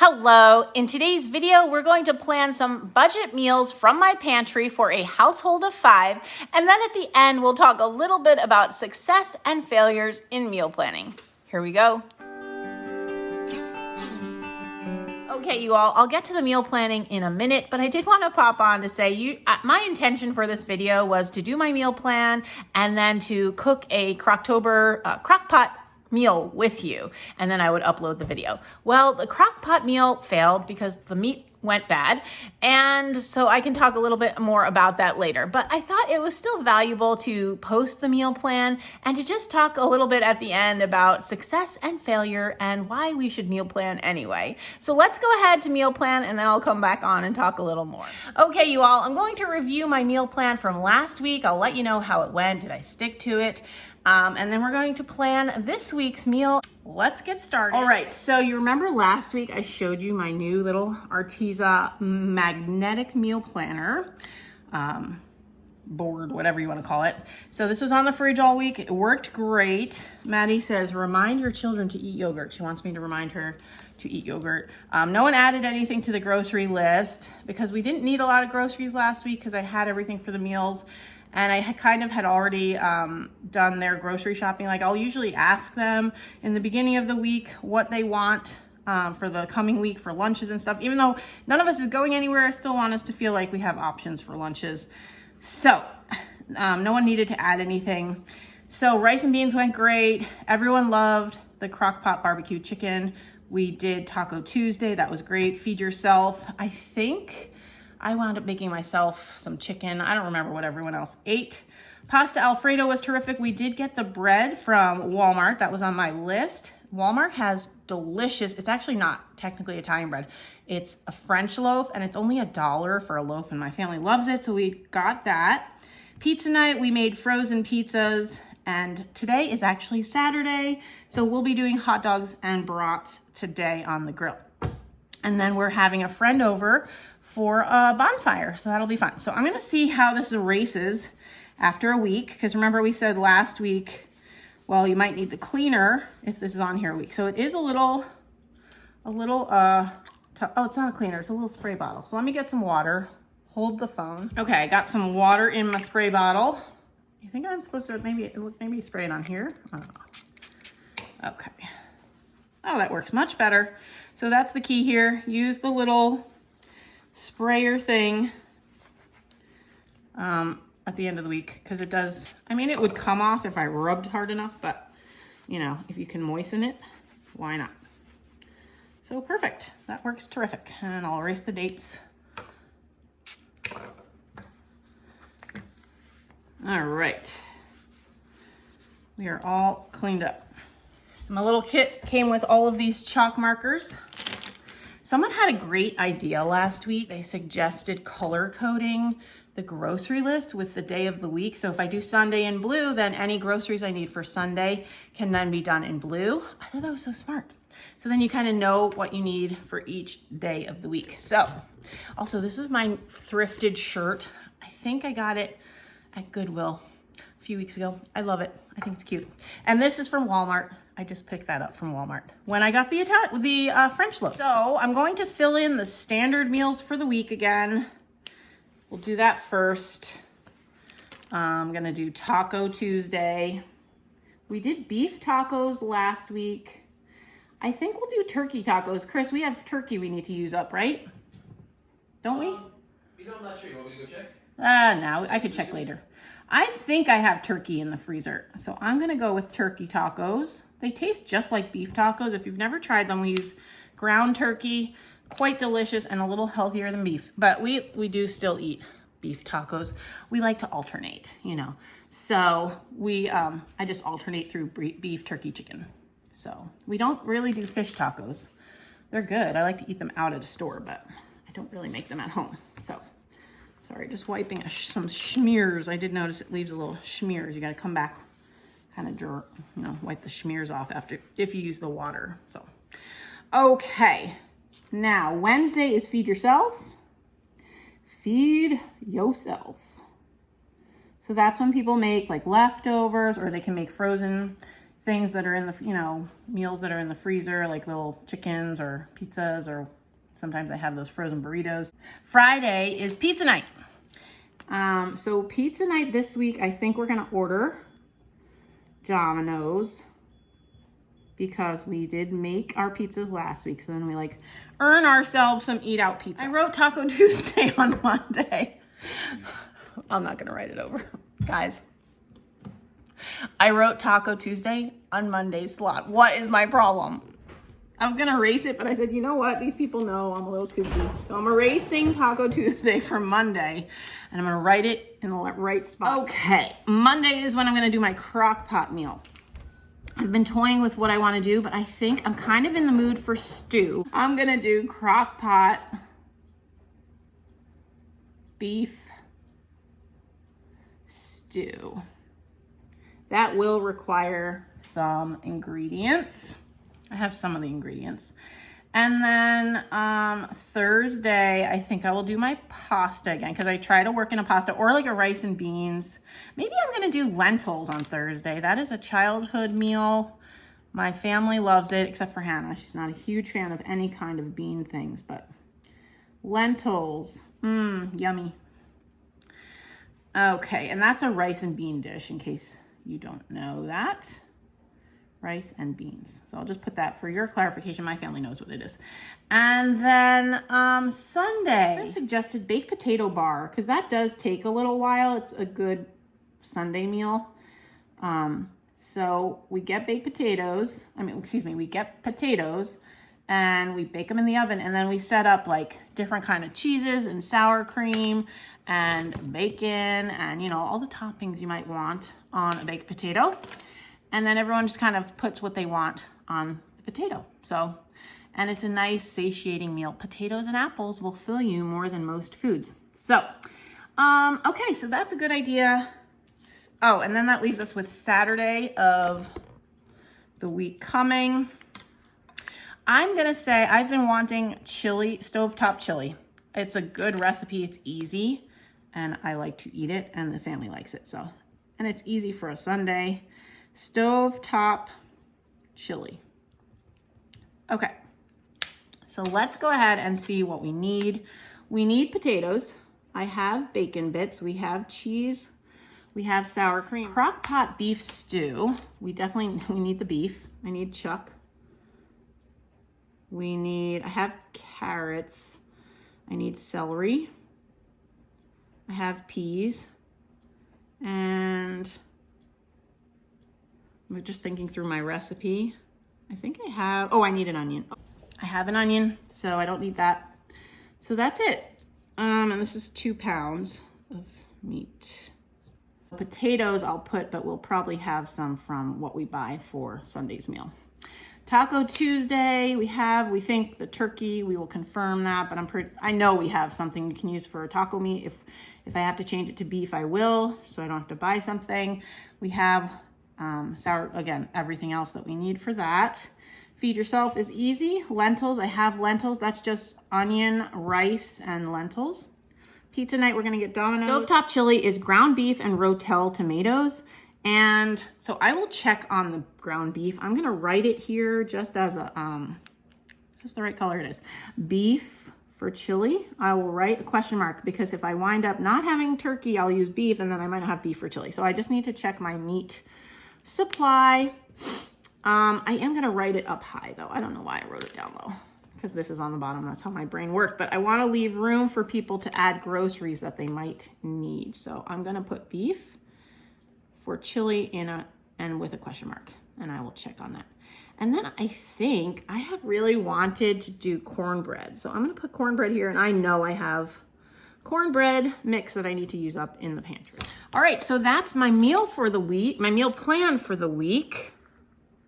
Hello, in today's video, we're going to plan some budget meals from my pantry for a household of 5, and then at the end, we'll talk a little bit about success and failures in meal planning. Here we go. Okay, you all, I'll get to the meal planning in a minute, but I did want to pop on to say my intention for this video was to do my meal plan and then to cook a Crocktober crock-pot meal with you, and then I would upload the video. Well, the crock pot meal failed because the meat went bad, and so I can talk a little bit more about that later, but I thought it was still valuable to post the meal plan and to just talk a little bit at the end about success and failure and why we should meal plan anyway. So let's go ahead to meal plan, and then I'll come back on and talk a little more. Okay, you all, I'm going to review my meal plan from last week. I'll let you know how it went. Did I stick to it? And then we're going to plan this week's meal. Let's get started. All right, so you remember last week I showed you my new little ARTEZA magnetic meal planner, board, whatever you want to call it. So this was on the fridge all week. It worked great. Maddie says, remind your children to eat yogurt. She wants me to remind her to eat yogurt. No one added anything to the grocery list because we didn't need a lot of groceries last week because I had everything for the meals. And I had already done their grocery shopping. Like, I'll usually ask them in the beginning of the week what they want for the coming week for lunches and stuff. Even though none of us is going anywhere, I still want us to feel like we have options for lunches. So no one needed to add anything. So rice and beans went great. Everyone loved the crock pot barbecue chicken. We did Taco Tuesday. That was great. Feed yourself. I think I wound up making myself some chicken. I don't remember what everyone else ate. Pasta Alfredo was terrific. We did get the bread from Walmart. That was on my list. Walmart has delicious, it's actually not technically Italian bread. It's a French loaf, and it's only $1 for a loaf, and my family loves it, so we got that. Pizza night, we made frozen pizzas, and today is actually Saturday, so we'll be doing hot dogs and brats today on the grill. And then we're having a friend over for a bonfire, so that'll be fun. So I'm gonna see how this races after a week, because remember we said last week, well, you might need the cleaner if this is on here a week. So it is oh, it's not a cleaner, it's a little spray bottle. So let me get some water, hold the phone. Okay, I got some water in my spray bottle. You think I'm supposed to maybe spray it on here? I don't know. Okay. Oh, that works much better. So that's the key here. Use the little sprayer thing at the end of the week, because it does, I mean, it would come off if I rubbed hard enough, but you know, if you can moisten it, why not? So perfect, that works terrific. And I'll erase the dates. All right, we are all cleaned up. My little kit came with all of these chalk markers. Someone had a great idea last week. They suggested color coding the grocery list with the day of the week. So if I do Sunday in blue, then any groceries I need for Sunday can then be done in blue. I thought that was so smart. So then you kind of know what you need for each day of the week. So also, this is my thrifted shirt. I think I got it at Goodwill a few weeks ago. I love it. I think it's cute. And this is from Walmart. I just picked that up from Walmart when I got the French loaf. So I'm going to fill in the standard meals for the week again. We'll do that first. I'm gonna do Taco Tuesday. We did beef tacos last week. I think we'll do turkey tacos. Chris, we have turkey we need to use up, right? Don't we? You know, I'm not sure. You want me to go check? No, I could check later. I think I have turkey in the freezer. So I'm gonna go with turkey tacos. They taste just like beef tacos. If you've never tried them, we use ground turkey, quite delicious and a little healthier than beef. But we do still eat beef tacos. We like to alternate, you know. So I just alternate through beef, turkey, chicken. So we don't really do fish tacos. They're good. I like to eat them out at a store, but I don't really make them at home. So sorry, just wiping some smears. I did notice it leaves a little smears. You got to come back, kind of wipe the smears off if you use the water. So okay, now Wednesday is feed yourself. Feed yourself. So that's when people make like leftovers, or they can make frozen things that are in the, you know, meals that are in the freezer, like little chickens or pizzas, or sometimes I have those frozen burritos. Friday is pizza night. So pizza night this week, I think we're gonna order Domino's because we did make our pizzas last week. So then we like earn ourselves some eat out pizza. I wrote Taco Tuesday on Monday. I'm not gonna write it over, guys. I wrote Taco Tuesday on Monday's slot. What is my problem? I was gonna erase it, but I said, you know what? These people know I'm a little kooky. So I'm erasing Taco Tuesday from Monday, and I'm gonna write it in the right spot. Okay, Monday is when I'm gonna do my crock pot meal. I've been toying with what I wanna do, but I think I'm kind of in the mood for stew. I'm gonna do crock pot beef stew. That will require some ingredients. I have some of the ingredients. And then Thursday, I think I will do my pasta again because I try to work in a pasta or like a rice and beans. Maybe I'm gonna do lentils on Thursday. That is a childhood meal. My family loves it, except for Hannah. She's not a huge fan of any kind of bean things, but lentils, yummy. Okay, and that's a rice and bean dish in case you don't know that. Rice and beans. So I'll just put that for your clarification. My family knows what it is. And then Sunday, I suggested baked potato bar because that does take a little while. It's a good Sunday meal. So we get baked potatoes. We get potatoes and we bake them in the oven, and then we set up like different kind of cheeses and sour cream and bacon and, you know, all the toppings you might want on a baked potato. And then everyone just kind of puts what they want on the potato. So, and it's a nice satiating meal. Potatoes and apples will fill you more than most foods. So, okay, so that's a good idea. Oh, and then that leaves us with Saturday of the week coming. I'm gonna say I've been wanting chili, stovetop chili. It's a good recipe, it's easy, and I like to eat it, and the family likes it, so. And it's easy for a Sunday. Stovetop chili. Okay, so let's go ahead and see what we need. We need potatoes. I have bacon bits. We have cheese. We have sour cream. Crock pot beef stew. We need the beef. I need chuck. I have carrots. I need celery. I have peas. And I'm just thinking through my recipe. I think I have, I need an onion. I have an onion, so I don't need that. So that's it. And this is 2 pounds of meat. Potatoes I'll put, but we'll probably have some from what we buy for Sunday's meal. Taco Tuesday, we think the turkey, we will confirm that, but I know we have something you can use for taco meat. If I have to change it to beef, I will, so I don't have to buy something. We have everything else that we need for that. Feed yourself is easy. Lentils, I have lentils. That's just onion, rice, and lentils. Pizza night, we're gonna get Domino's. Stovetop chili is ground beef and Rotel tomatoes. And so I will check on the ground beef. I'm gonna write it here just as a, is this the right color? It is. Beef for chili. I will write a question mark because if I wind up not having turkey, I'll use beef and then I might not have beef for chili. So I just need to check my meat supply. I am gonna write it up high though. I don't know why I wrote it down low because this is on the bottom. That's how my brain works. But I wanna leave room for people to add groceries that they might need. So I'm gonna put beef for chili and with a question mark, and I will check on that. And then I think I have really wanted to do cornbread. So I'm gonna put cornbread here, and I know I have cornbread mix that I need to use up in the pantry. All right, so that's my meal for the week, my meal plan for the week.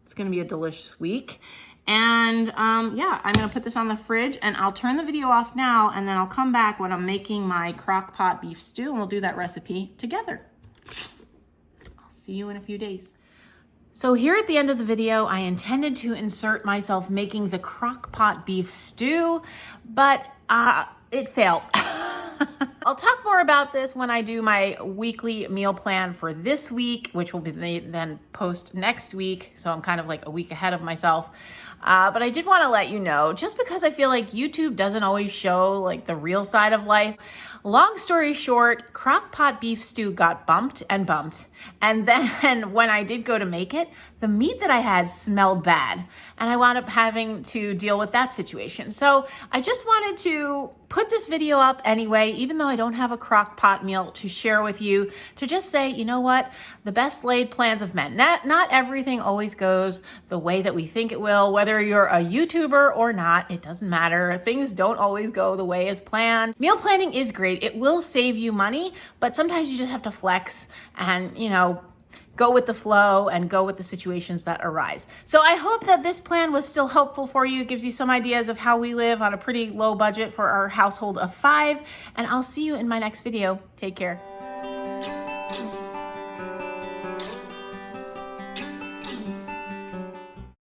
It's gonna be a delicious week. And yeah, I'm gonna put this on the fridge and I'll turn the video off now and then I'll come back when I'm making my crock pot beef stew and we'll do that recipe together. See you in a few days. So here at the end of the video, I intended to insert myself making the crock pot beef stew, but it failed. I'll talk more about this when I do my weekly meal plan for this week, which will be then post next week. So I'm kind of like a week ahead of myself. But I did want to let you know, just because I feel like YouTube doesn't always show like the real side of life. Long story short, crock pot beef stew got bumped. And then when I did go to make it, the meat that I had smelled bad. And I wound up having to deal with that situation. So I just wanted to put this video up anyway, even though I don't have a crock pot meal to share with you, to just say, you know what, the best laid plans of men. Not everything always goes the way that we think it will. Whether you're a YouTuber or not, it doesn't matter. Things don't always go the way as planned. Meal planning is great. It will save you money, but sometimes you just have to flex and, go with the flow and go with the situations that arise. So I hope that this plan was still helpful for you. It gives you some ideas of how we live on a pretty low budget for our household of 5. And I'll see you in my next video. Take care.